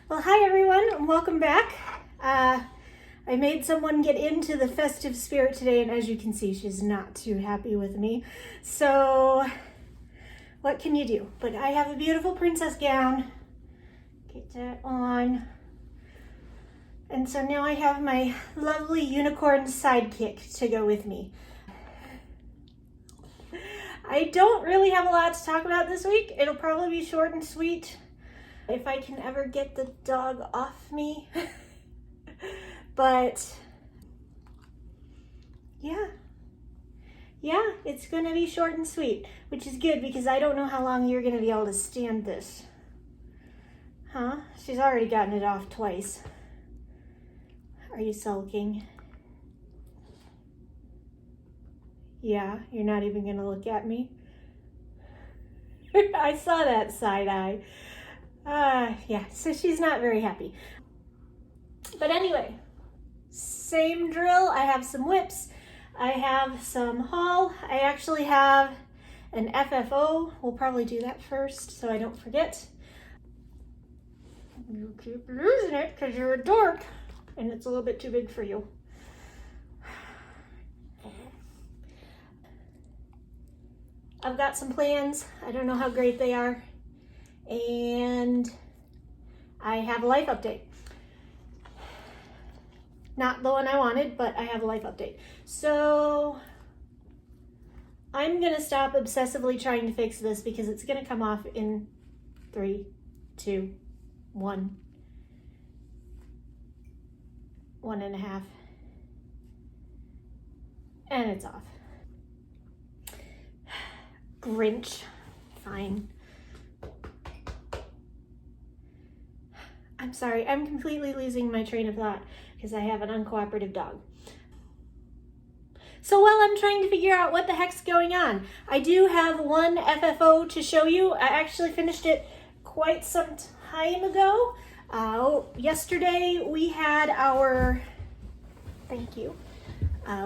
Well, hi everyone, and welcome back. I made someone get into the festive spirit today, and as you can see, she's not too happy with me. So, what can you do? But I have a beautiful princess gown. Get that on. And so now I have my lovely unicorn sidekick to go with me. I don't really have a lot to talk about this week. It'll probably be short and sweet. If I can ever get the dog off me. But yeah, it's gonna be short and sweet, which is good because I don't know how long you're gonna be able to stand this. Huh? She's already gotten it off twice. Are you sulking? Yeah, you're not even gonna look at me? I saw that side eye. Yeah, so she's not very happy. But anyway, same drill. I have some whips. I have some haul. I actually have an FFO. We'll probably do that first so I don't forget. You keep losing it because you're a dork and it's a little bit too big for you. I've got some plans. I don't know how great they are. And I have a life update. Not the one I wanted, but I have a life update. So I'm gonna stop obsessively trying to fix this because it's gonna come off in 3, 2, 1, 1.5, and it's off. Grinch, fine. I'm sorry, I'm completely losing my train of thought because I have an uncooperative dog. So while I'm trying to figure out what the heck's going on, I do have one FFO to show you. I actually finished it quite some time ago. Yesterday we had our, thank you.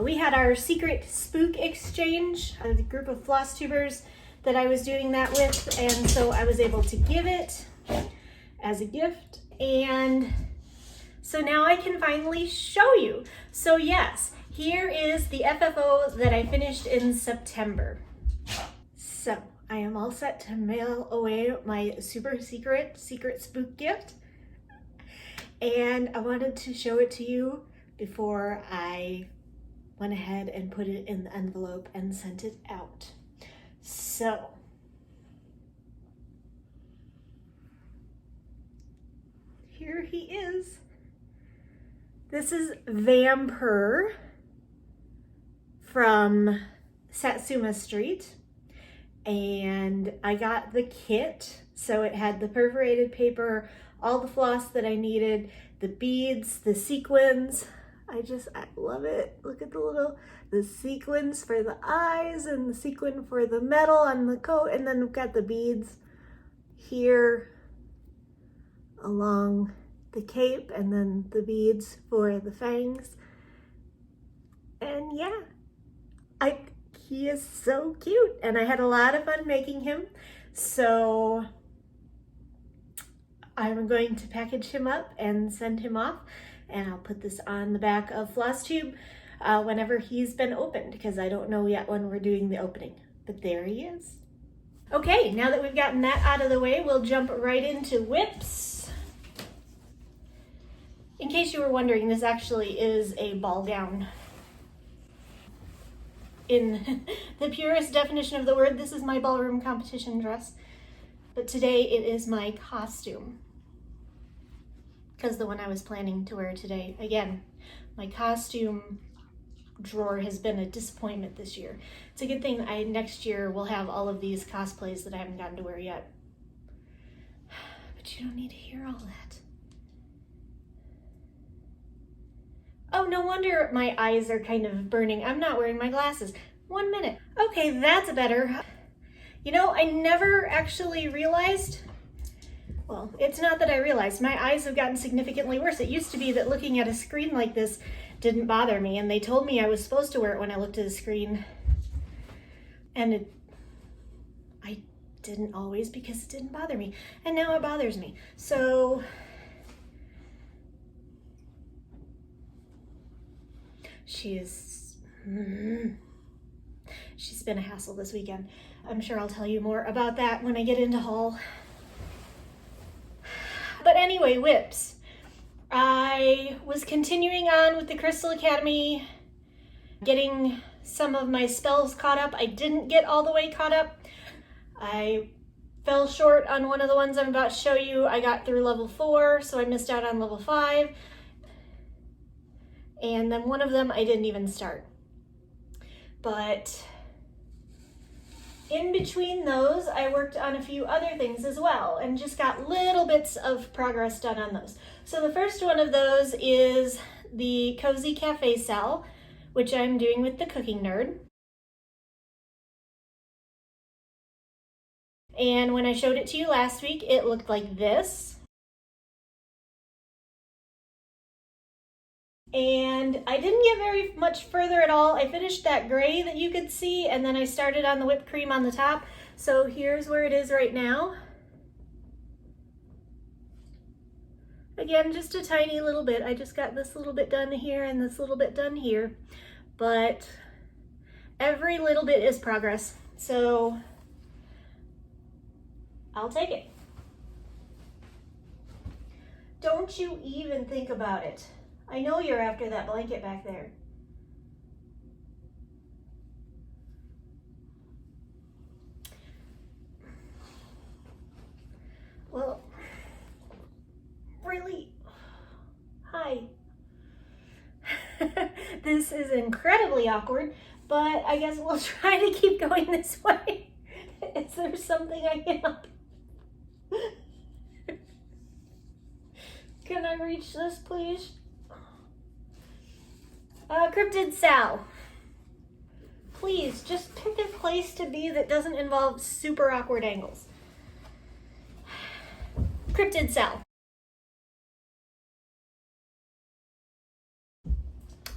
We had our secret spook exchange, the group of Flosstubers that I was doing that with, and so I was able to give it as a gift. And so now I can finally show you. So yes, here is the FFO that I finished in September. So I am all set to mail away my super secret spook gift. And I wanted to show it to you before I went ahead and put it in the envelope and sent it out. So here he is. This is Vampire from Satsuma Street, and I got the kit. So it had the perforated paper, all the floss that I needed, the beads, the sequins. I love it. Look at the sequins for the eyes and the sequin for the metal on the coat, and then we've got the beads here along the cape, and then the beads for the fangs. And yeah, he is so cute, and I had a lot of fun making him. So I'm going to package him up and send him off, and I'll put this on the back of Flosstube whenever he's been opened, because I don't know yet when we're doing the opening, but there he is. Okay, now that we've gotten that out of the way, we'll jump right into whips. In case you were wondering, this actually is a ball gown. In the purest definition of the word, this is my ballroom competition dress, but today it is my costume, because the one I was planning to wear today, again, my costume drawer has been a disappointment this year. It's a good thing next year will have all of these cosplays that I haven't gotten to wear yet. But you don't need to hear all that. Oh, no wonder my eyes are kind of burning. I'm not wearing my glasses. 1 minute. Okay, that's better. You know, I never actually realized, well, it's not that I realized, my eyes have gotten significantly worse. It used to be that looking at a screen like this didn't bother me, and they told me I was supposed to wear it when I looked at the screen. And I didn't always, because it didn't bother me. And now it bothers me. So she's been a hassle this weekend. I'm sure I'll tell you more about that when I get into haul. But anyway, whips. I was continuing on with the Crystal Academy, getting some of my spells caught up. I didn't get all the way caught up. I fell short on one of the ones I'm about to show you. I got through level 4, so I missed out on level 5. And then one of them I didn't even start. But in between those, I worked on a few other things as well and just got little bits of progress done on those. So the first one of those is the Cozy Cafe cell, which I'm doing with the Cooking Nerd. And when I showed it to you last week, it looked like this. And I didn't get very much further at all. I finished that gray that you could see, and then I started on the whipped cream on the top. So here's where it is right now. Again, just a tiny little bit. I just got this little bit done here and this little bit done here. But every little bit is progress. So I'll take it. Don't you even think about it. I know you're after that blanket back there. Well, really? Hi. This is incredibly awkward, but I guess we'll try to keep going this way. Is there something I can help? Can I reach this, please? Cryptid Sal. Please, just pick a place to be that doesn't involve super awkward angles. Cryptid Sal.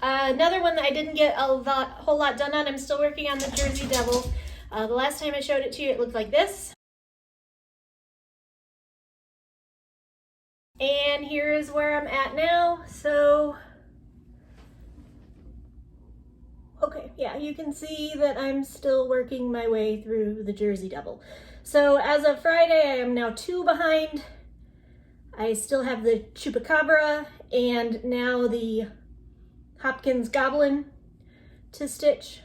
Another one that I didn't get a whole lot done on, I'm still working on the Jersey Devil. The last time I showed it to you, it looked like this. And here is where I'm at now. So, okay, yeah, you can see that I'm still working my way through the Jersey Devil. So as of Friday, I am now 2 behind. I still have the Chupacabra and now the Hopkins Goblin to stitch.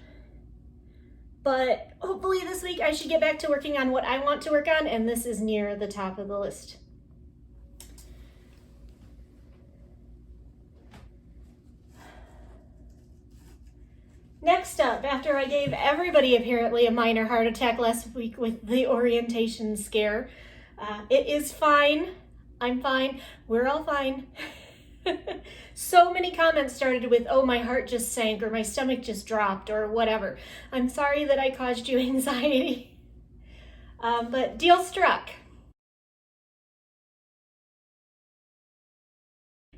But hopefully this week I should get back to working on what I want to work on, and this is near the top of the list. Next up, after I gave everybody apparently a minor heart attack last week with the orientation scare, it is fine. I'm fine. We're all fine. So many comments started with, oh, my heart just sank, or my stomach just dropped, or whatever. I'm sorry that I caused you anxiety. But deal struck.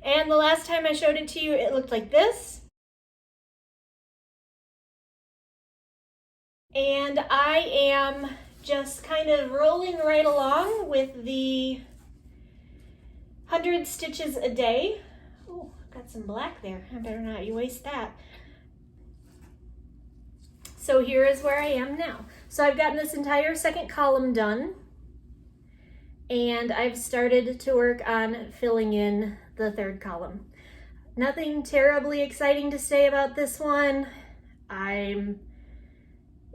And the last time I showed it to you, it looked like this. And I am just kind of rolling right along with the 100 stitches a day. Oh, got some black there. I better not waste that. So here is where I am now. So I've gotten this entire second column done, and I've started to work on filling in the third column. Nothing terribly exciting to say about this one. I'm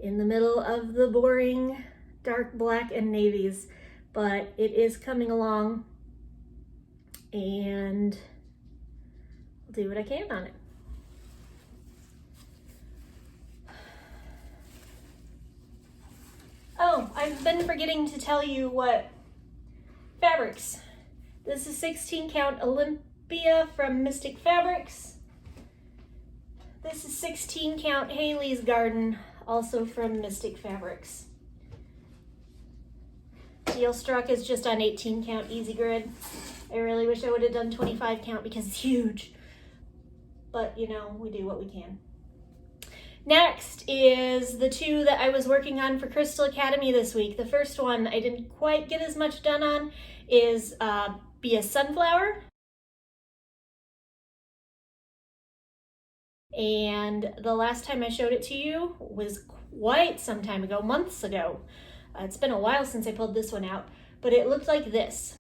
in the middle of the boring dark black and navies, but it is coming along, and I'll do what I can on it. Oh, I've been forgetting to tell you what fabrics. This is 16 count Olympia from Mystic Fabrics. This is 16 count Haley's Garden, also from Mystic Fabrics. Deal Struck is just on 18 count Easy Grid. I really wish I would have done 25 count because it's huge. But you know, we do what we can. Next is the 2 that I was working on for Crystal Academy this week. The first one I didn't quite get as much done on is Be a Sunflower. And the last time I showed it to you was quite some time ago, months ago. It's been a while since I pulled this one out, but it looked like this.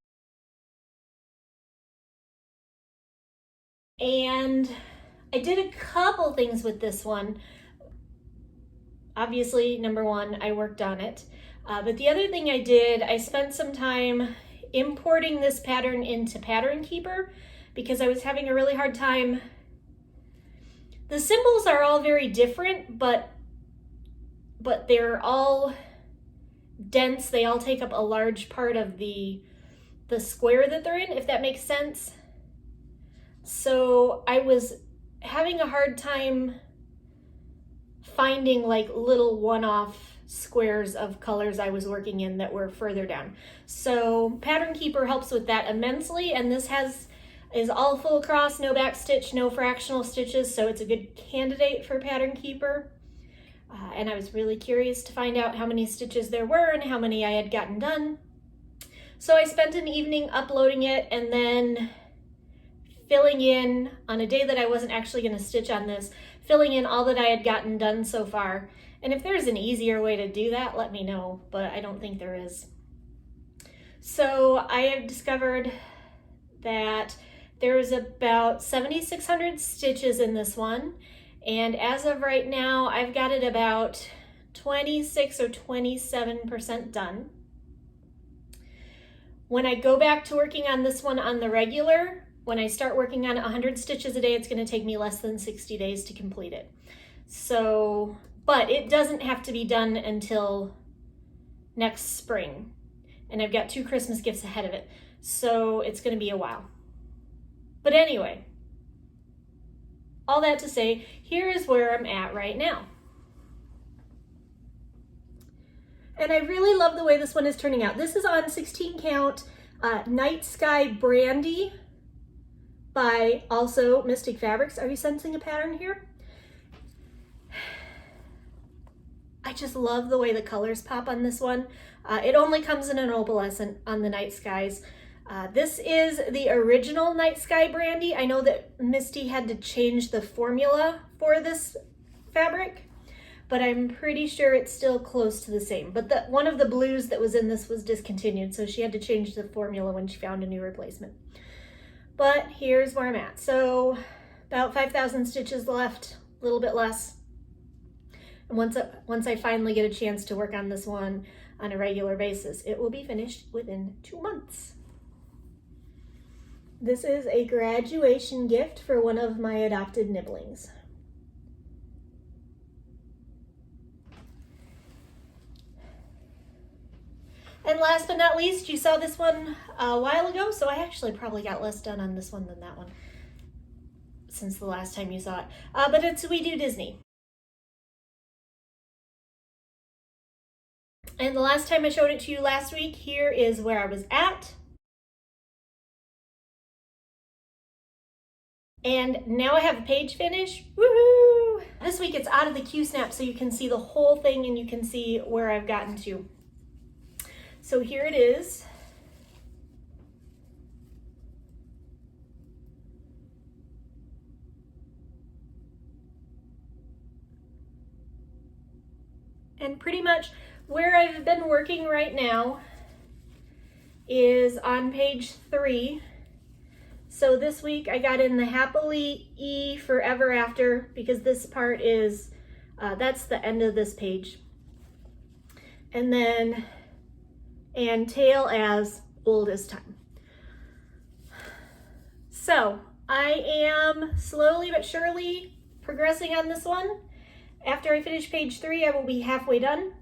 And I did a couple things with this one. Obviously, number one, I worked on it. But the other thing I did, I spent some time importing this pattern into Pattern Keeper because I was having a really hard time. The symbols are all very different, but they're all dense. They all take up a large part of the square that they're in, if that makes sense. So I was having a hard time finding like little one-off squares of colors I was working in that were further down. So Pattern Keeper helps with that immensely, and this is all full across, no back stitch, no fractional stitches, so it's a good candidate for Pattern Keeper. And I was really curious to find out how many stitches there were and how many I had gotten done. So I spent an evening uploading it and then filling in, on a day that I wasn't actually going to stitch on this, filling in all that I had gotten done so far. And if there's an easier way to do that, let me know, but I don't think there is. So I have discovered that there's about 7,600 stitches in this one, and as of right now, I've got it about 26 or 27% done. When I go back to working on this one on the regular, when I start working on 100 stitches a day, it's going to take me less than 60 days to complete it. So, but it doesn't have to be done until next spring. And I've got 2 Christmas gifts ahead of it. So it's going to be a while. But anyway, all that to say, here is where I'm at right now. And I really love the way this one is turning out. This is on 16 count Night Sky Brandy by also Mystic Fabrics. Are you sensing a pattern here? I just love the way the colors pop on this one. It only comes in an opalescent on the Night Skies. This is the original Night Sky Brandy. I know that Misty had to change the formula for this fabric, but I'm pretty sure it's still close to the same. But one of the blues that was in this was discontinued, so she had to change the formula when she found a new replacement. But here's where I'm at. So about 5,000 stitches left, a little bit less. And once I finally get a chance to work on this one on a regular basis, it will be finished within 2 months. This is a graduation gift for one of my adopted nibblings. And last but not least, you saw this one a while ago, so I actually probably got less done on this one than that one since the last time you saw it. But it's We Do Disney. And the last time I showed it to you last week, here is where I was at. And now I have a page finish. Woohoo! This week it's out of the Q-snap so you can see the whole thing and you can see where I've gotten to. So here it is. And pretty much where I've been working right now is on page 3. So this week I got in the Happily E Forever After because this part is, that's the end of this page. And then, and Tale as Old as Time. So I am slowly but surely progressing on this one. After I finish page 3, I will be halfway done.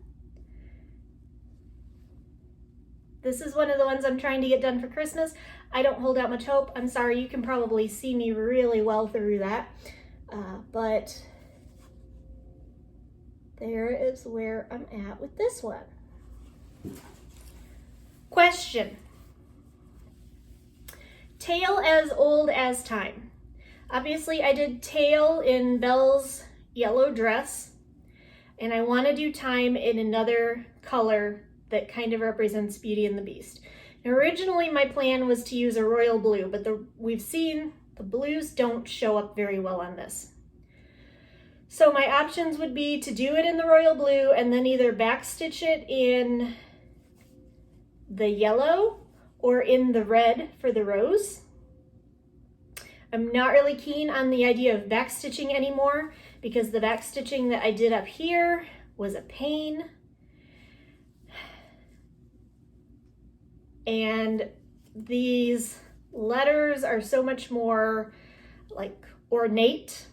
This is one of the ones I'm trying to get done for Christmas. I don't hold out much hope. I'm sorry, you can probably see me really well through that. But there is where I'm at with this one. Question. Tale as Old as Time. Obviously, I did Tale in Belle's yellow dress, and I want to do Time in another color that kind of represents Beauty and the Beast. Now, originally, my plan was to use a royal blue, but we've seen the blues don't show up very well on this. So my options would be to do it in the royal blue and then either backstitch it in the yellow or in the red for the rose. I'm not really keen on the idea of backstitching anymore because the backstitching that I did up here was a pain. And these letters are so much more like ornate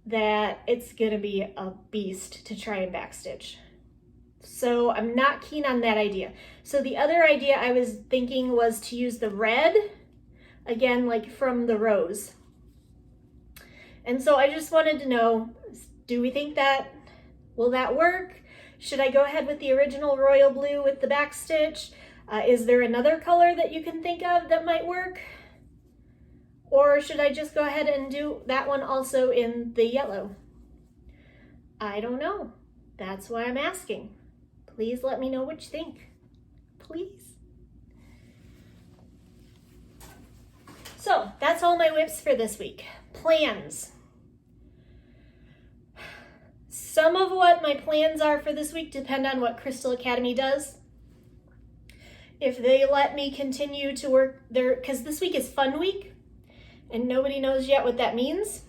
that it's gonna be a beast to try and backstitch. So I'm not keen on that idea. So the other idea I was thinking was to use the red, again, like from the rose. And so I just wanted to know, do we think that, will that work? Should I go ahead with the original royal blue with the backstitch? Is there another color that you can think of that might work? Or should I just go ahead and do that one also in the yellow? I don't know. That's why I'm asking. Please let me know what you think. Please. So that's all my whips for this week. Plans. Some of what my plans are for this week depend on what Crystal Academy does. If they let me continue to work there, because this week is fun week and nobody knows yet what that means.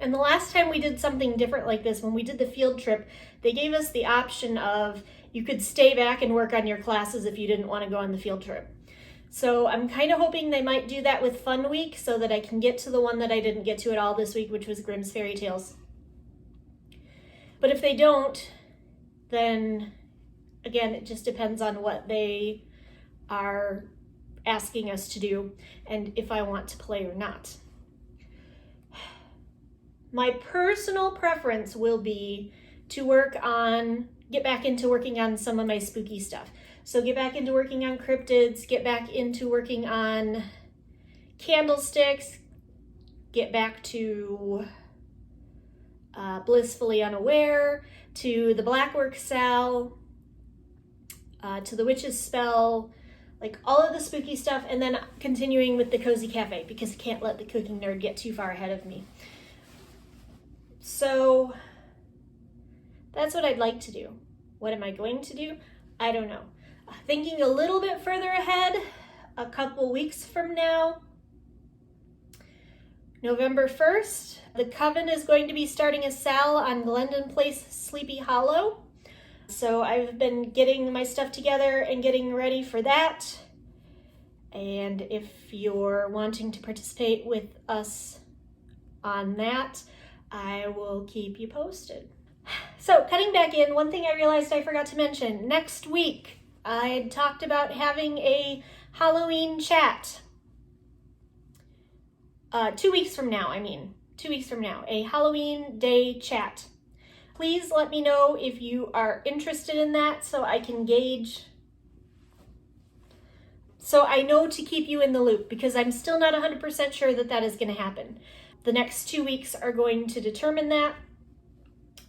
And the last time we did something different like this, when we did the field trip, they gave us the option of you could stay back and work on your classes if you didn't want to go on the field trip. So I'm kind of hoping they might do that with Fun Week so that I can get to the one that I didn't get to at all this week, which was Grimm's Fairy Tales. But if they don't, then again, it just depends on what they are asking us to do and if I want to play or not. My personal preference will be to get back into working on some of my spooky stuff. So get back into working on cryptids, get back into working on candlesticks, get back to Blissfully Unaware, to the Blackwork Sal, to the Witch's Spell, like all of the spooky stuff, and then continuing with the Cozy Cafe because I can't let the cooking nerd get too far ahead of me. So that's what I'd like to do. What am I going to do? I don't know. Thinking a little bit further ahead, a couple weeks from now, November 1st, the Coven is going to be starting a sale on Glendon Place Sleepy Hollow. So I've been getting my stuff together and getting ready for that. And if you're wanting to participate with us on that, I will keep you posted. So cutting back in, one thing I realized I forgot to mention, next week I had talked about having a Halloween chat. 2 weeks from now, a Halloween day chat. Please let me know if you are interested in that so I can gauge, so I know to keep you in the loop because I'm still not 100% sure that that is going to happen. The next 2 weeks are going to determine that,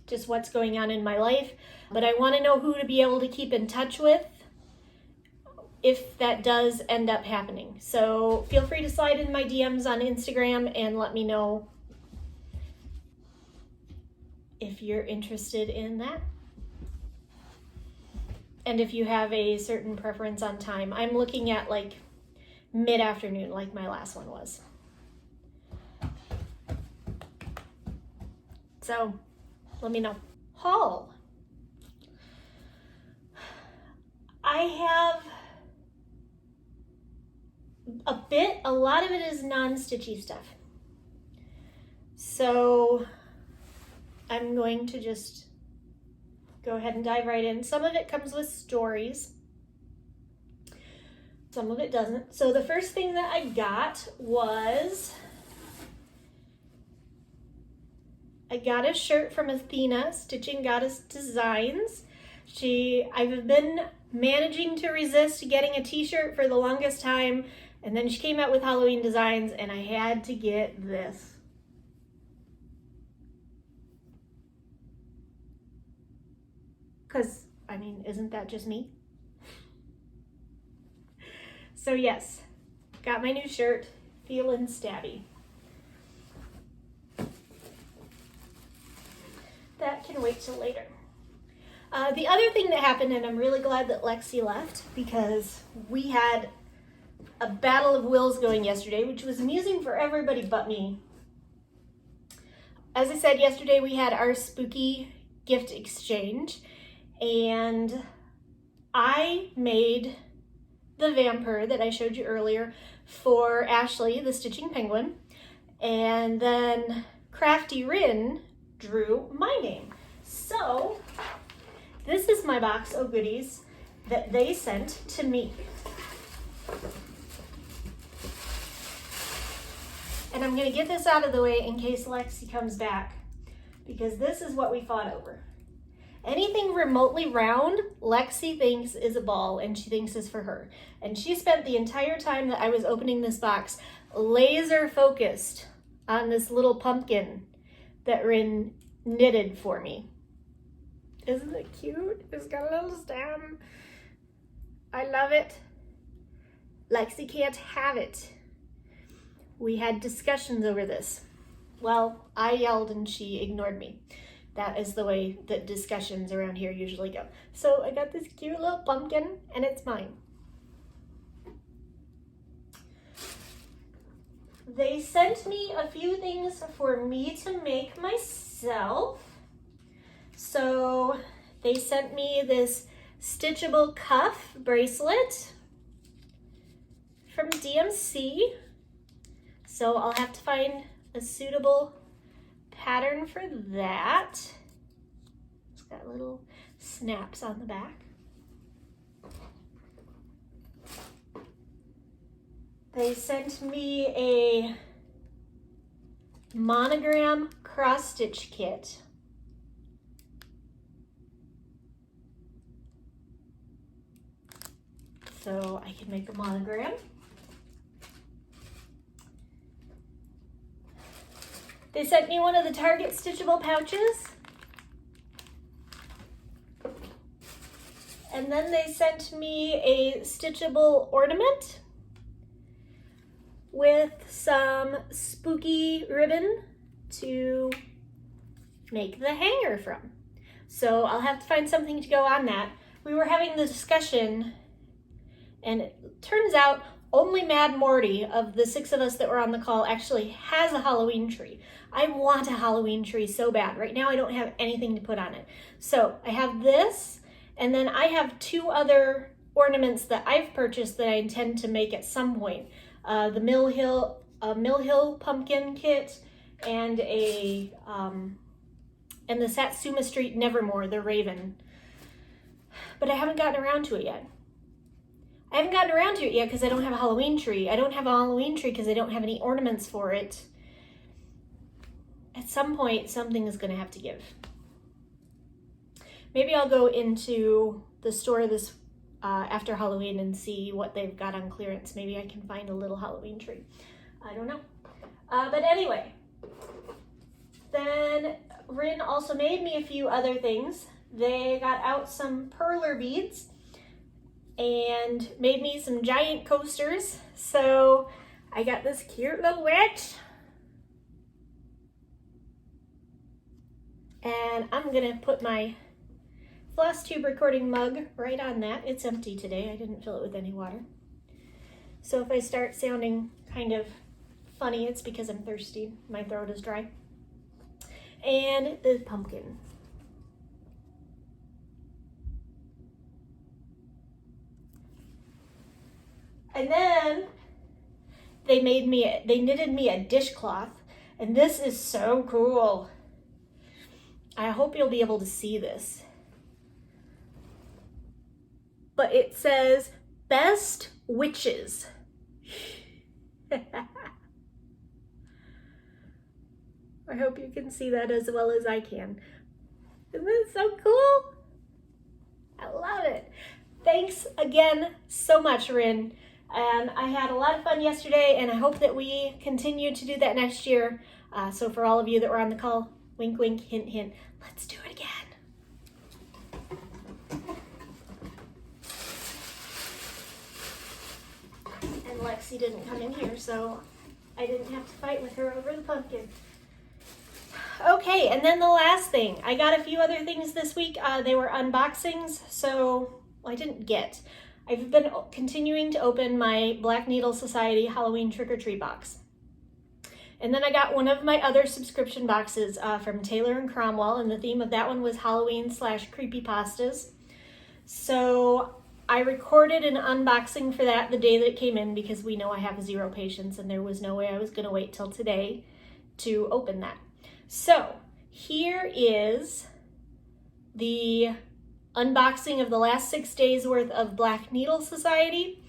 just what's going on in my life. But I want to know who to be able to keep in touch with if that does end up happening. So feel free to slide in my DMs on Instagram and let me know if you're interested in that. And if you have a certain preference on time. I'm looking at like mid-afternoon like my last one was. So let me know. Haul. I have a lot of it is non-stitchy stuff. So I'm going to just go ahead and dive right in. Some of it comes with stories. Some of it doesn't. So the first thing that I got was, I got a shirt from Athena, Stitching Goddess Designs. I've been managing to resist getting a t-shirt for the longest time, and then she came out with Halloween designs and I had to get this. Because, I mean, isn't that just me? So yes, got my new shirt, feeling stabby. that can wait till later. The other thing that happened, and I'm really glad that Lexi left because we had a battle of wills going yesterday, which was amusing for everybody but me. As I said yesterday, we had our spooky gift exchange, and I made the vampire that I showed you earlier for Ashley, the Stitching Penguin, and then Crafty Rin drew my name. So this is my box of goodies that they sent to me. And I'm gonna get this out of the way in case Lexi comes back, because this is what we fought over. Anything remotely round, Lexi thinks is a ball and she thinks is for her. And she spent the entire time that I was opening this box laser focused on this little pumpkin that Rin knitted for me. Isn't it cute? It's got a little stem. I love it. Lexi can't have it. We had discussions over this. Well, I yelled and she ignored me. That is the way that discussions around here usually go. So I got this cute little pumpkin and it's mine. They sent me a few things for me to make myself. So they sent me this stitchable cuff bracelet from DMC. So I'll have to find a suitable pattern for that. It's got little snaps on the back. They sent me a monogram cross stitch kit. So I can make a monogram. They sent me one of the Target stitchable pouches. And then they sent me a stitchable ornament with some spooky ribbon to make the hanger from. So I'll have to find something to go on that. We were having the discussion, and it turns out only Mad Morty of the 6 of us that were on the call actually has a Halloween tree. I want a Halloween tree so bad. Right now I don't have anything to put on it. So I have this, and then I have 2 other ornaments that I've purchased that I intend to make at some point. The Mill Hill pumpkin kit and the Satsuma Street Nevermore, the Raven. But I haven't gotten around to it yet. I haven't gotten around to it yet because I don't have a Halloween tree. I don't have a Halloween tree because I don't have any ornaments for it. At some point, something is going to have to give. Maybe I'll go into the store this after Halloween and see what they've got on clearance. Maybe I can find a little Halloween tree. I don't know. But anyway, then Rin also made me a few other things. They got out some perler beads and made me some giant coasters. So I got this cute little witch. And I'm gonna put my Flosstube recording mug right on that. It's empty today. I didn't fill it with any water. So if I start sounding kind of funny, it's because I'm thirsty. My throat is dry. And the pumpkin. And then they knitted me a dishcloth, and this is so cool. I hope you'll be able to see this. But it says, Best Witches. I hope you can see that as well as I can. Isn't it so cool? I love it. Thanks again so much, Rin. And I had a lot of fun yesterday, and I hope that we continue to do that next year. So for all of you that were on the call, wink, wink, hint, hint, let's do it again. And Lexi didn't come in here, so I didn't have to fight with her over the pumpkin. Okay, and then the last thing. I got a few other things this week. They were unboxings, so well, I didn't get. I've been continuing to open my Black Needle Society Halloween trick-or-treat box. And then I got one of my other subscription boxes from Taylor and Cromwell, and the theme of that one was Halloween/creepypastas. So I recorded an unboxing for that the day that it came in because we know I have zero patience and there was no way I was going to wait till today to open that. So here is the unboxing of the last 6 days worth of Black Needle Society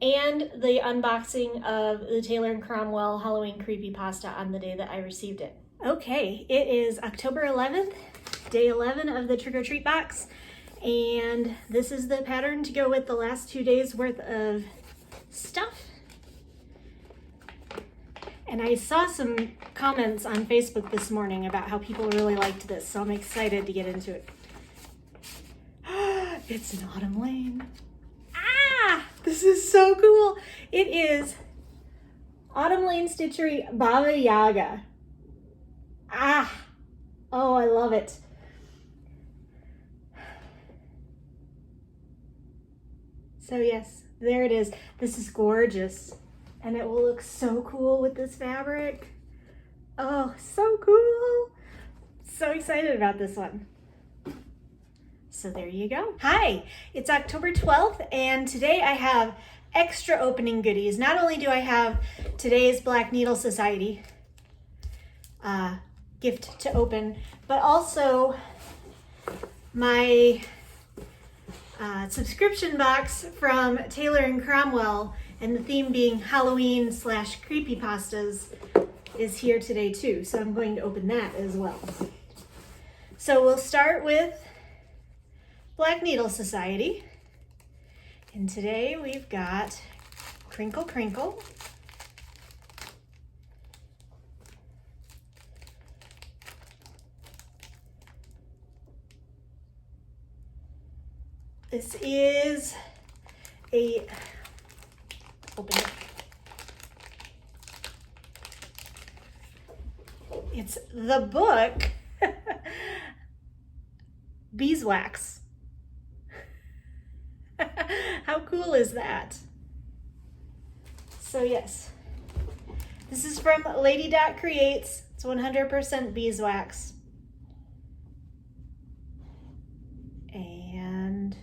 and the unboxing of the Taylor and Cromwell Halloween Creepypasta on the day that I received it. Okay, it is October 11th, day 11 of the trick-or-treat box, and this is the pattern to go with the last 2 days worth of stuff. And I saw some comments on Facebook this morning about how people really liked this, so I'm excited to get into it. It's an Autumn Lane. Ah, this is so cool. It is Autumn Lane Stitchery Baba Yaga. Ah, oh, I love it. So yes, there it is. This is gorgeous. And it will look so cool with this fabric. Oh, so cool. So excited about this one. So there you go. Hi, it's October 12th, and today I have extra opening goodies. Not only do I have today's Black Needle Society gift to open, but also my subscription box from Taylor and Cromwell, and the theme being Halloween/creepypastas is here today too. So I'm going to open that as well. So we'll start with Black Needle Society. And today we've got Crinkle Crinkle. This is a, open it. It's the book, Beeswax. How cool is that? So yes, this is from Lady Dot Creates. It's 100% beeswax. And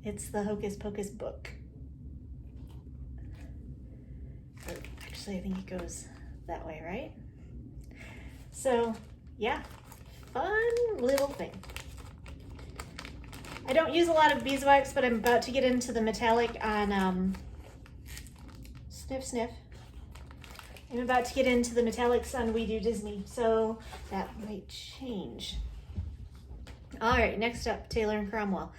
it's the Hocus Pocus book. Actually, I think it goes that way, right? So yeah, fun little thing. I don't use a lot of beeswax, but I'm about to get into the metallic on Sniff Sniff. I'm about to get into the metallics on We Do Disney, so that might change. All right, next up, Taylor and Cromwell.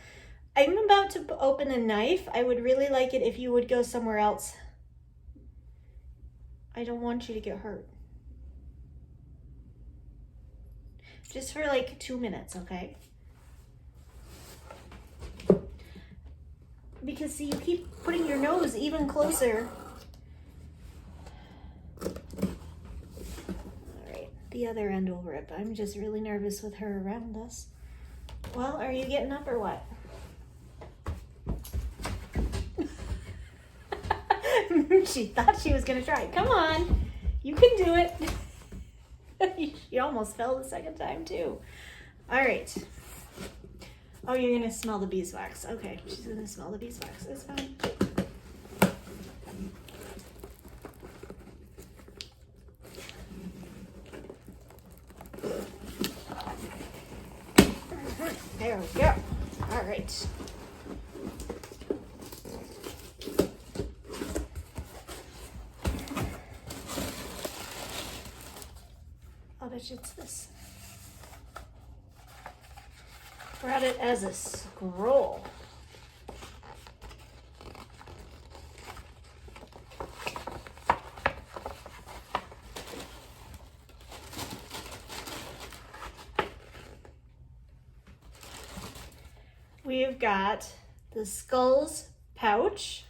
I'm about to open a knife. I would really like it if you would go somewhere else. I don't want you to get hurt. Just for like 2 minutes, okay? Because see, you keep putting your nose even closer. All right, the other end will rip. I'm just really nervous with her around us. Well, are you getting up or what? She thought she was gonna try. Come on, you can do it. She almost fell the second time too. All right. Oh, you're gonna smell the beeswax. Okay, she's gonna smell the beeswax. It's fine. There we go. All right. I'll bet you it's this. Brought it as a scroll. We've got the Skulls pouch.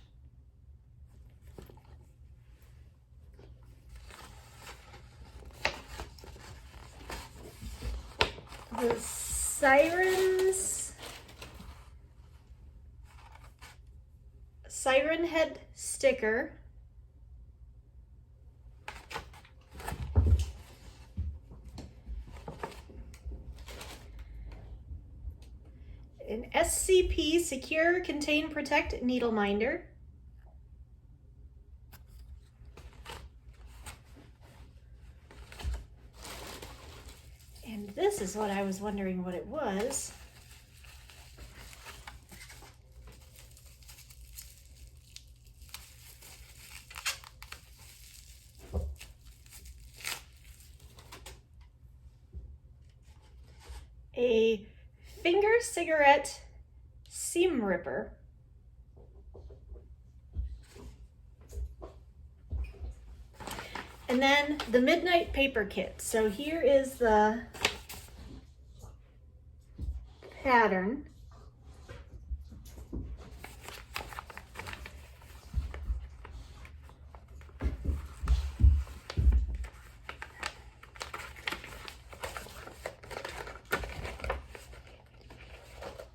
the siren head sticker. An SCP Secure, Contain, Protect needle minder. And this is what I was wondering what it was. A finger cigarette seam ripper. And then the Midnight Paper Kit. So here is the pattern.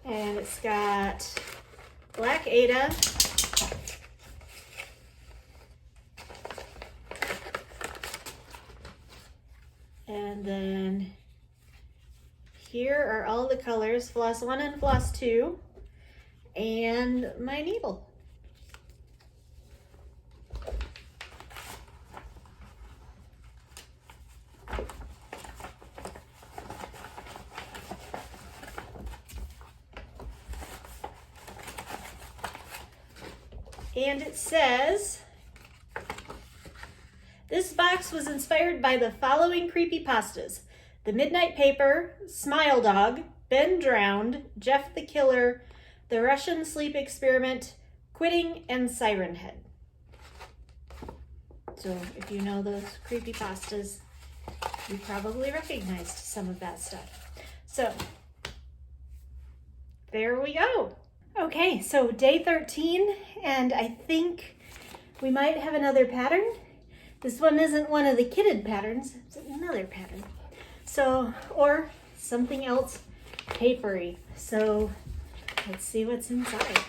And it's got black Ada, and then here are all the colors, Floss 1 and Floss 2, and my needle. And it says, this box was inspired by the following creepypastas: The Midnight Paper, Smile Dog, Ben Drowned, Jeff the Killer, The Russian Sleep Experiment, Quitting, and Siren Head. So if you know those creepypastas, you probably recognized some of that stuff. So there we go. Okay, so day 13, and I think we might have another pattern. This one isn't one of the kitted patterns, it's another pattern. So, or something else papery. So let's see what's inside.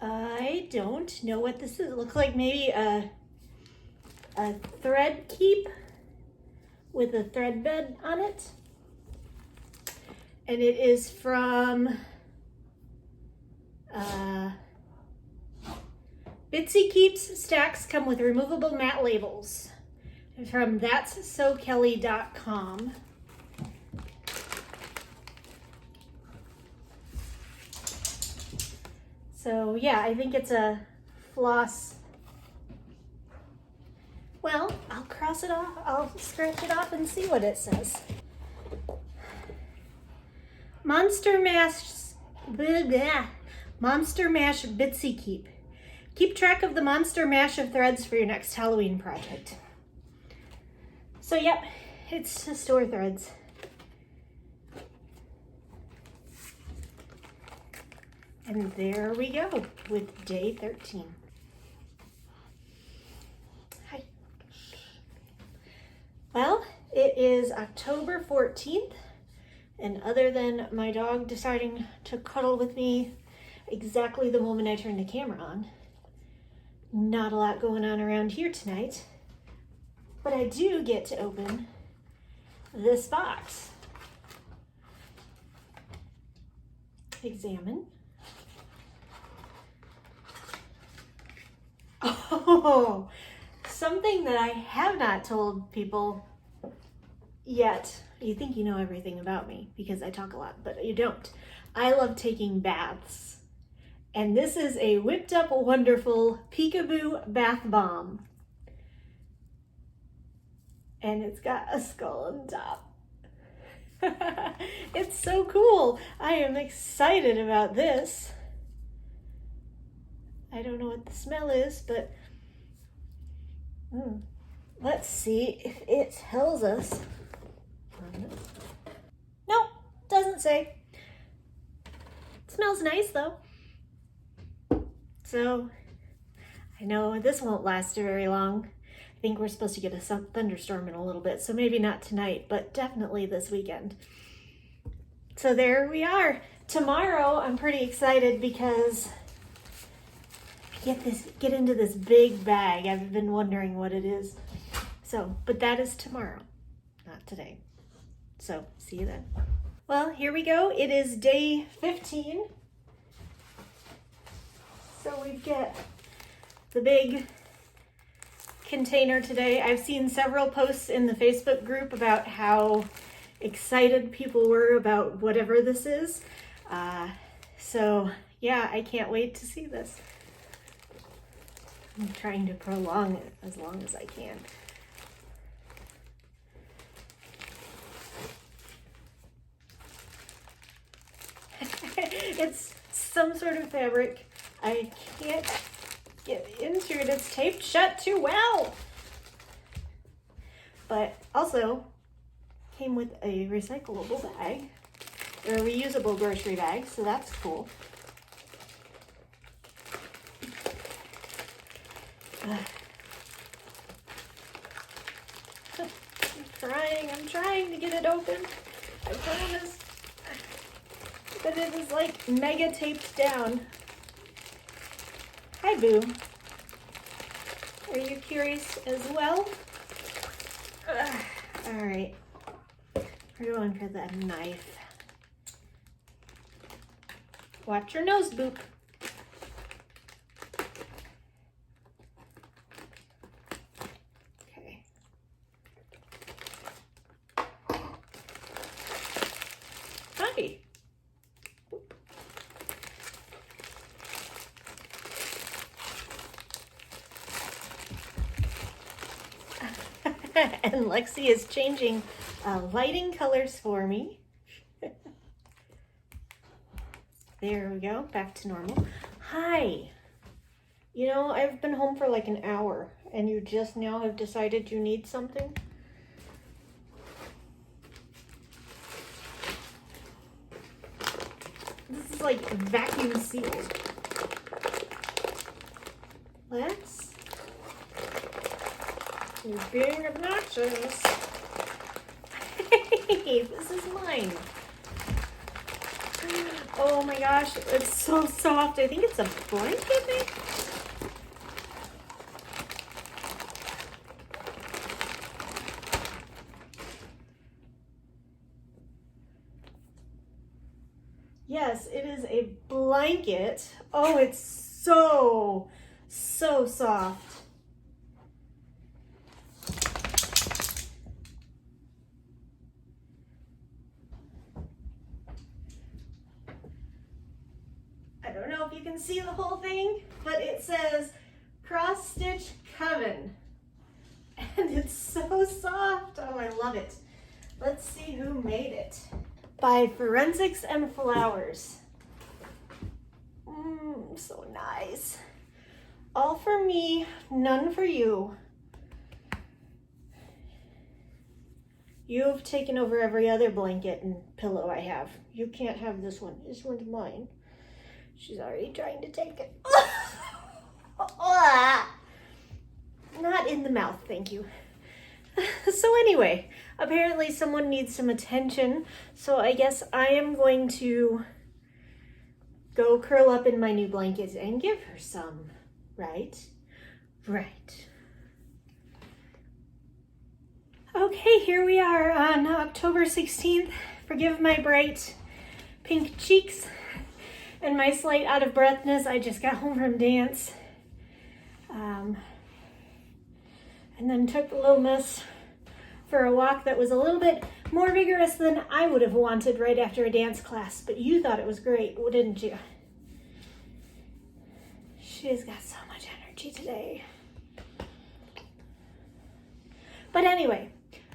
I don't know what this is. It looks like maybe a thread keep with a thread bed on it. And it is from Bitsy Keeps. Stacks come with removable matte labels. And from that'ssokelly.com. So yeah, I think it's a floss. Well, I'll cross it off, I'll scratch it off and see what it says. Monster Mash Bitsy Keep. Keep track of the monster mash of threads for your next Halloween project. So yep, it's to store threads. And there we go with day 13. Hi. Well, it is October 14th, and other than my dog deciding to cuddle with me exactly the moment I turn the camera on, not a lot going on around here tonight. But I do get to open this box. Examine. Oh, something that I have not told people yet. You think you know everything about me because I talk a lot, but you don't. I love taking baths. And this is a Whipped Up Wonderful Peekaboo Bath Bomb. And it's got a skull on top. It's so cool. I am excited about this. I don't know what the smell is, but let's see if it tells us. Nope, doesn't say. Smells nice though. So I know this won't last very long. I think we're supposed to get a thunderstorm in a little bit, so maybe not tonight, but definitely this weekend. So there we are. Tomorrow I'm pretty excited because I get into this big bag. I've been wondering what it is. So, but that is tomorrow, not today. So see you then. Well, here we go. It is day 15. So we've got the big container today. I've seen several posts in the Facebook group about how excited people were about whatever this is. So yeah, I can't wait to see this. I'm trying to prolong it as long as I can. It's some sort of fabric. I can't get into it. It's taped shut too well. But also came with a recyclable bag, or a reusable grocery bag, so that's cool. I'm trying to get it open. I promise. But it is like mega taped down. Hi, Boo. Are you curious as well? All right. We're going for the knife. Watch your nose, Boop. Okay. Hi. And Lexi is changing lighting colors for me. There we go, back to normal. Hi. You know, I've been home for like an hour and you just now have decided you need something? This is like vacuum sealed. Lex? You're being obnoxious. Hey, this is mine. Oh my gosh, it's so soft. I think it's a blanket, maybe? Yes, it is a blanket. Oh, it's so soft. I don't know if you can see the whole thing, but it says cross stitch coven. And it's so soft. Oh, I love it. Let's see who made it. By Forensics and Flowers. So nice. All for me, none for you. You've taken over every other blanket and pillow I have. You can't have this one. This one's mine. She's already trying to take it. Not in the mouth, thank you. So anyway, apparently someone needs some attention, so I guess I am going to go curl up in my new blanket and give her some, right? Right. Okay, here we are on October 16th. Forgive my bright pink cheeks and my slight out of breathness. I just got home from dance. And then took the little miss for a walk that was a little bit more vigorous than I would have wanted right after a dance class, but you thought it was great, didn't you? She's got so much energy today. But anyway,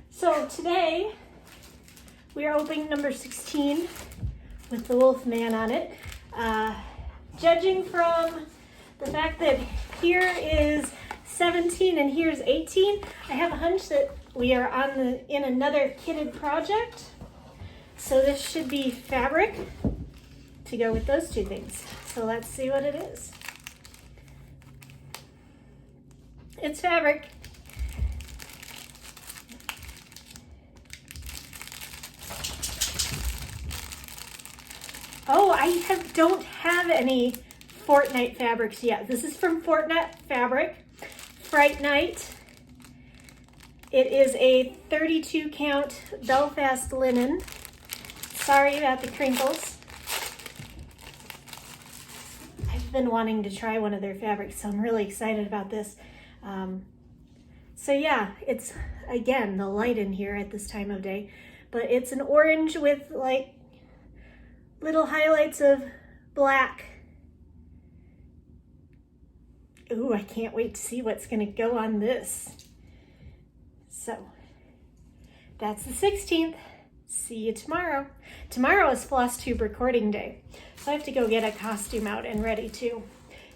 so today we are opening number 16 with the wolf man on it. Judging from the fact that here is 17 and here's 18, I have a hunch that we are in another kitted project. So this should be fabric. to go with those two things. So let's see what it is. It's fabric. Oh, I don't have any Fortnite fabrics yet. This is from Fortnite Fabric, Fright Night. It is a 32 count Belfast linen. Sorry about the crinkles. I've been wanting to try one of their fabrics, so I'm really excited about this. So yeah, it's, again, the light in here at this time of day, but it's an orange with like little highlights of black. Ooh, I can't wait to see what's gonna go on this. So that's the 16th. See you tomorrow. Tomorrow is Flosstube recording day, so I have to go get a costume out and ready too.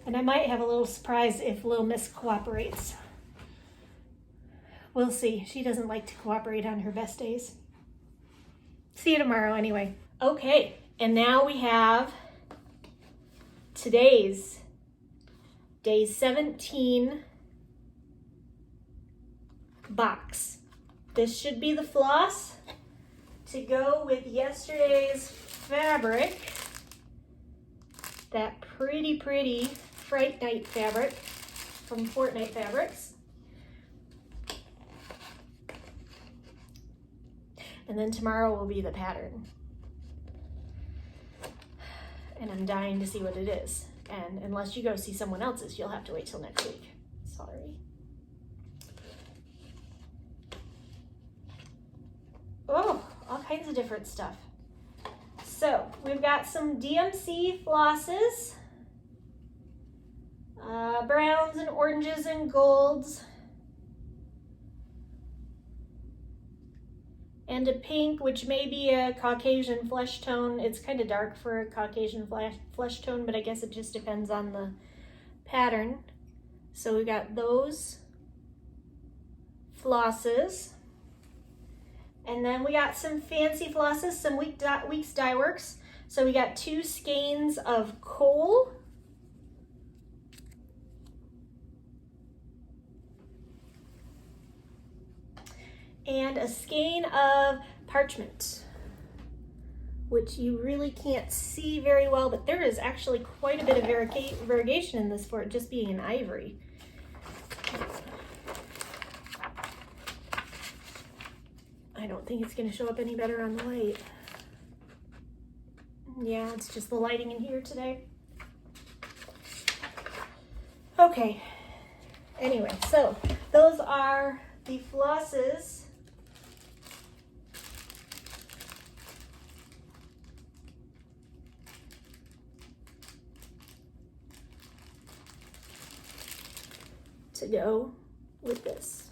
And I might have a little surprise if Lil Miss cooperates. We'll see. She doesn't like to cooperate on her best days. See you tomorrow anyway. Okay, and now we have today's day 17 box. This should be the floss to go with yesterday's fabric. That pretty Fright Night fabric from Fortnite Fabrics. And then tomorrow will be the pattern. And I'm dying to see what it is. And unless you go see someone else's, you'll have to wait till next week. Sorry. Oh, all kinds of different stuff. So we've got some DMC flosses, browns and oranges and golds, and a pink, which may be a Caucasian flesh tone. It's kind of dark for a Caucasian flesh tone, but I guess it just depends on the pattern. So we got those flosses. And then we got some fancy flosses, some Weeks Dye Works. So we got 2 skeins of coal. And a skein of parchment, which you really can't see very well, but there is actually quite a bit of variegation in this for it just being an ivory. I don't think it's going to show up any better on the light. Yeah, it's just the lighting in here today. Okay. Anyway, so those are the flosses. To go with this.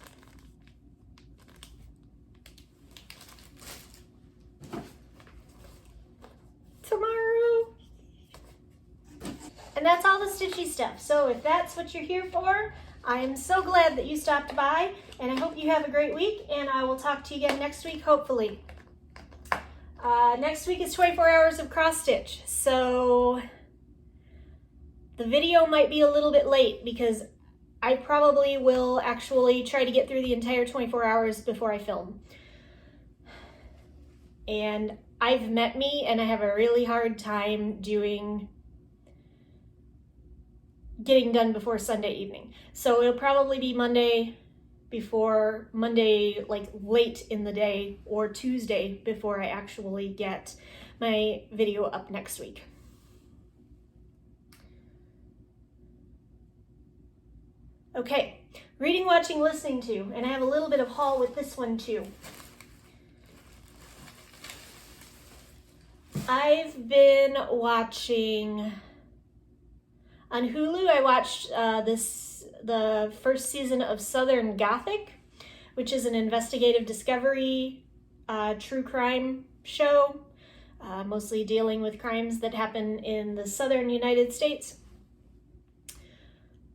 Tomorrow. And that's all the stitchy stuff. So if that's what you're here for, I am so glad that you stopped by, and I hope you have a great week, and I will talk to you again next week, hopefully. Next week is 24 hours of cross stitch, so the video might be a little bit late because I probably will actually try to get through the entire 24 hours before I film. And I've met me, and I have a really hard time getting done before Sunday evening. So it'll probably be Monday, like late in the day, or Tuesday before I actually get my video up next week. Okay, reading, watching, listening to, and I have a little bit of haul with this one too. I've been watching on Hulu. I watched the first season of Southern Gothic, which is an investigative discovery true crime show, mostly dealing with crimes that happen in the southern United States.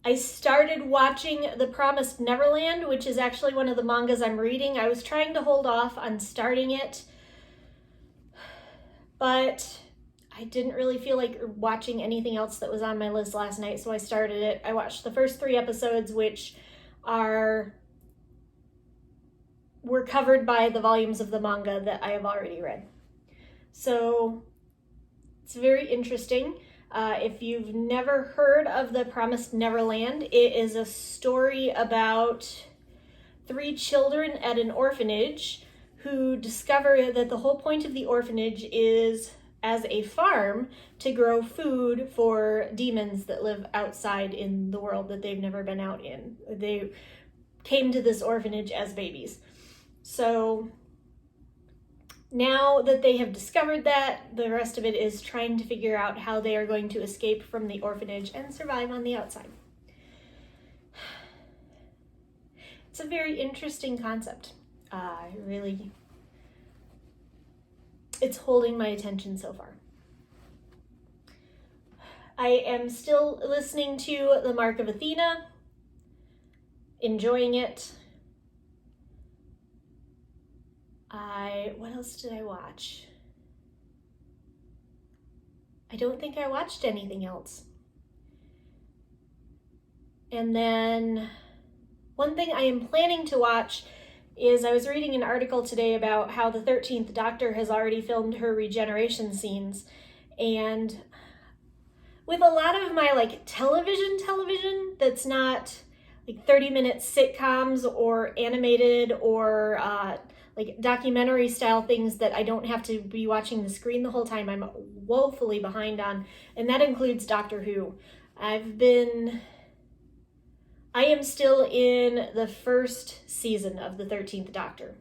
I started watching The Promised Neverland, which is actually one of the mangas I'm reading. I was trying to hold off on starting it, but I didn't really feel like watching anything else that was on my list last night, so I started it. I watched the first 3 episodes, which were covered by the volumes of the manga that I have already read. So it's very interesting. If you've never heard of The Promised Neverland, it is a story about 3 children at an orphanage who discover that the whole point of the orphanage is as a farm to grow food for demons that live outside in the world that they've never been out in. They came to this orphanage as babies. So now that they have discovered that, the rest of it is trying to figure out how they are going to escape from the orphanage and survive on the outside. It's a very interesting concept. It's holding my attention so far. I am still listening to The Mark of Athena, enjoying it. What else did I watch? I don't think I watched anything else. And then one thing I am planning to watch is I was reading an article today about how the 13th Doctor has already filmed her regeneration scenes. And with a lot of my television that's not like 30-minute sitcoms or animated or like documentary style things that I don't have to be watching the screen the whole time, I'm woefully behind on, and that includes Doctor Who. I am still in the first season of the 13th Doctor.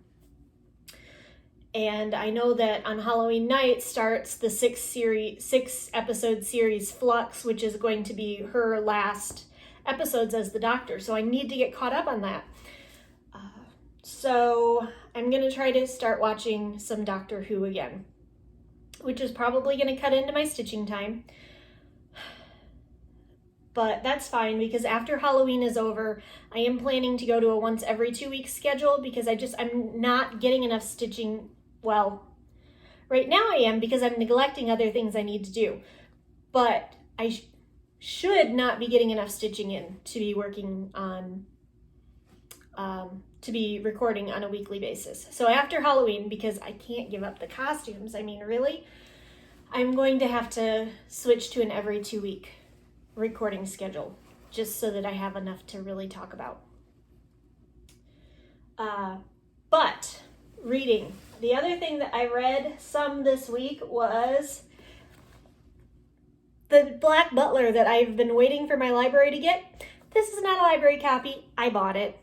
And I know that on Halloween night starts the 6-episode series Flux, which is going to be her last episodes as the Doctor. So I need to get caught up on that. So I'm going to try to start watching some Doctor Who again, which is probably going to cut into my stitching time. But that's fine, because after Halloween is over, I am planning to go to a once every 2 week schedule, because I'm not getting enough stitching. Well, right now I am, because I'm neglecting other things I need to do. But I should not be getting enough stitching in to be working on, to be recording on a weekly basis. So after Halloween, because I can't give up the costumes, I mean, really, I'm going to have to switch to an every 2 week recording schedule, just so that I have enough to really talk about. But reading. The other thing that I read some this week was the Black Butler that I've been waiting for my library to get. This is not a library copy. I bought it.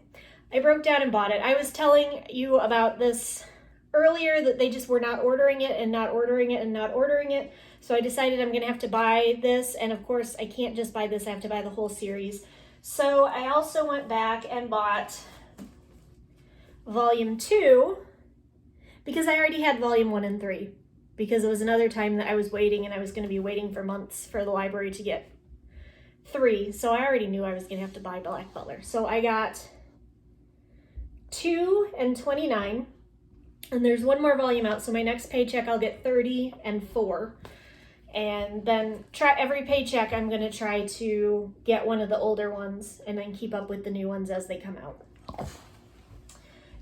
I broke down and bought it. I was telling you about this earlier, that they just were not ordering it and not ordering it and not ordering it. So I decided I'm going to have to buy this. And of course, I can't just buy this. I have to buy the whole series. So I also went back and bought volume 2, because I already had volume 1 and 3, because it was another time that I was waiting, and I was going to be waiting for months for the library to get 3. So I already knew I was going to have to buy Black Butler. So I got 2 and 29, and there's one more volume out. So my next paycheck, I'll get 30 and 4. And then every paycheck, I'm going to try to get one of the older ones and then keep up with the new ones as they come out.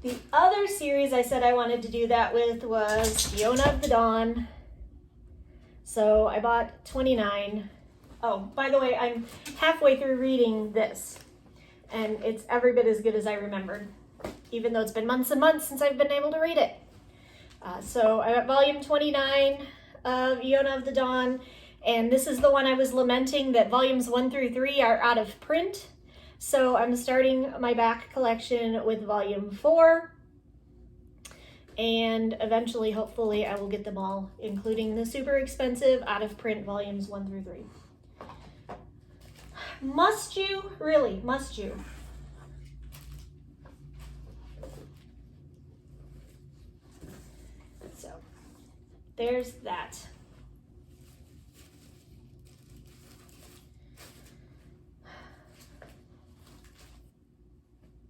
The other series I said I wanted to do that with was Fiona of the Dawn. So I bought 29. Oh, by the way, I'm halfway through reading this, and it's every bit as good as I remembered, even though it's been months and months since I've been able to read it. So I got volume 29 of Fiona of the Dawn, and this is the one I was lamenting that volumes 1 through 3 are out of print. So I'm starting my back collection with volume 4, and eventually, hopefully, I will get them all, including the super expensive out of print volumes 1 through 3. Must you? Really, must you? So there's that.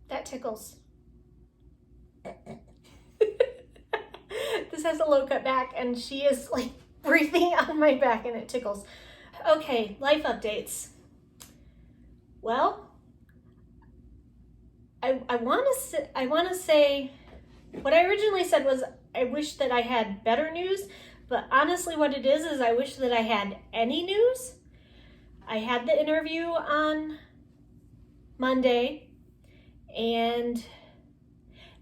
That tickles. This has a low cut back, and she is like breathing on my back and it tickles. Okay, life updates. Well, I want to say what I originally said was I wish that I had better news, but honestly what it is I wish that I had any news. I had the interview on Monday, and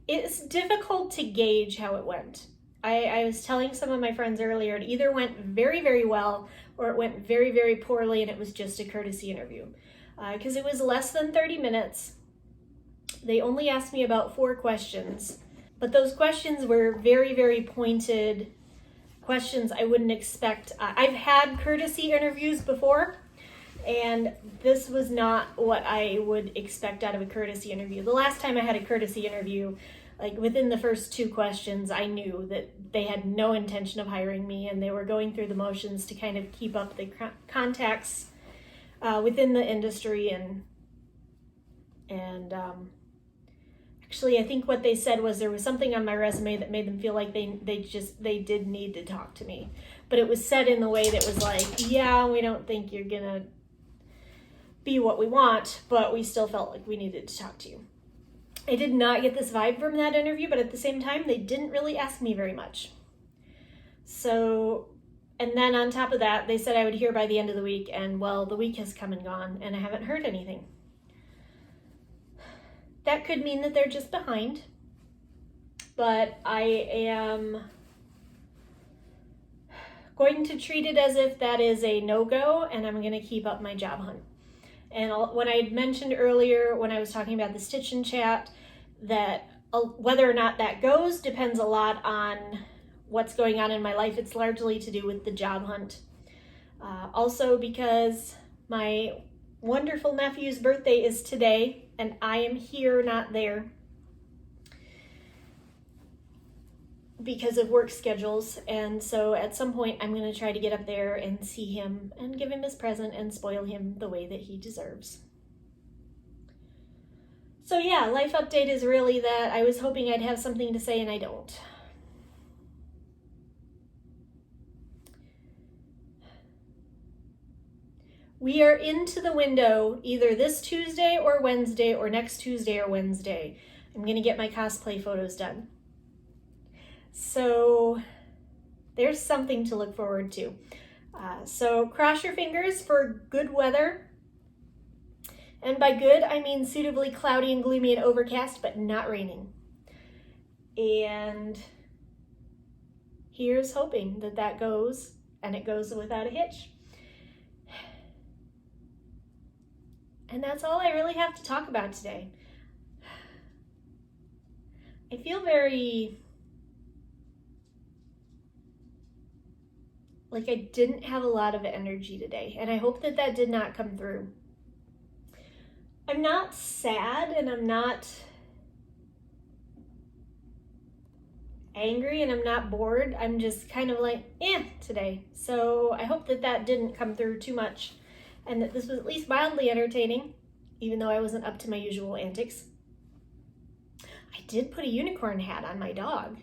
it's difficult to gauge how it went. I was telling some of my friends earlier, it either went very, very well or it went very, very poorly, and it was just a courtesy interview. Because it was less than 30 minutes. They only asked me about 4 questions, but those questions were very, very pointed questions I wouldn't expect. I've had courtesy interviews before, and this was not what I would expect out of a courtesy interview. The last time I had a courtesy interview, like within the first 2 questions, I knew that they had no intention of hiring me, and they were going through the motions to kind of keep up the contacts within the industry. And actually, I think what they said was there was something on my resume that made them feel like they did need to talk to me. But it was said in the way that was like, yeah, we don't think you're gonna be what we want, but we still felt like we needed to talk to you. I did not get this vibe from that interview, but at the same time, they didn't really ask me very much. So, and then on top of that, they said I would hear by the end of the week, and well, the week has come and gone, and I haven't heard anything. That could mean that they're just behind, but I am going to treat it as if that is a no-go, and I'm going to keep up my job hunt. And when I had mentioned earlier, when I was talking about the Stitch and Chat, that whether or not that goes depends a lot on what's going on in my life. It's largely to do with the job hunt. Also because my wonderful nephew's birthday is today, and I am here, not there, because of work schedules. And so at some point I'm going to try to get up there and see him and give him his present and spoil him the way that he deserves. So yeah, life update is really that I was hoping I'd have something to say and I don't. We are into the window either this Tuesday or Wednesday, or next Tuesday or Wednesday. I'm going to get my cosplay photos done. So there's something to look forward to. So cross your fingers for good weather. And by good, I mean suitably cloudy and gloomy and overcast, but not raining. And here's hoping that that goes, and it goes without a hitch. And that's all I really have to talk about today. I feel very like I didn't have a lot of energy today, and I hope that that did not come through. I'm not sad, and I'm not angry, and I'm not bored. I'm just kind of like, today. So I hope that that didn't come through too much, and that this was at least mildly entertaining, even though I wasn't up to my usual antics. I did put a unicorn hat on my dog.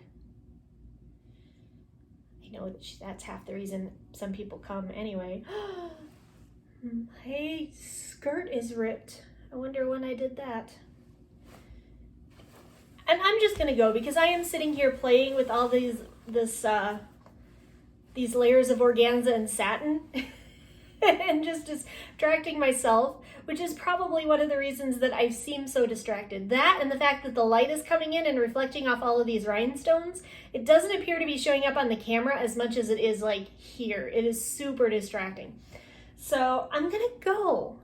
I know that that's half the reason some people come anyway. My skirt is ripped. I wonder when I did that. And I'm just gonna go because I am sitting here playing with all these layers of organza and satin and just distracting myself, which is probably one of the reasons that I seem so distracted. That and the fact that the light is coming in and reflecting off all of these rhinestones, it doesn't appear to be showing up on the camera as much as it is like here. It is super distracting. So I'm gonna go.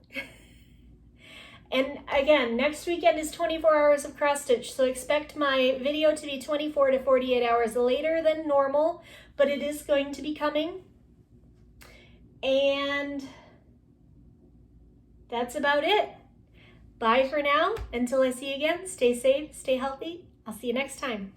And again, next weekend is 24 hours of cross stitch, so expect my video to be 24 to 48 hours later than normal, but it is going to be coming. And that's about it. Bye for now. Until I see you again, stay safe, stay healthy. I'll see you next time.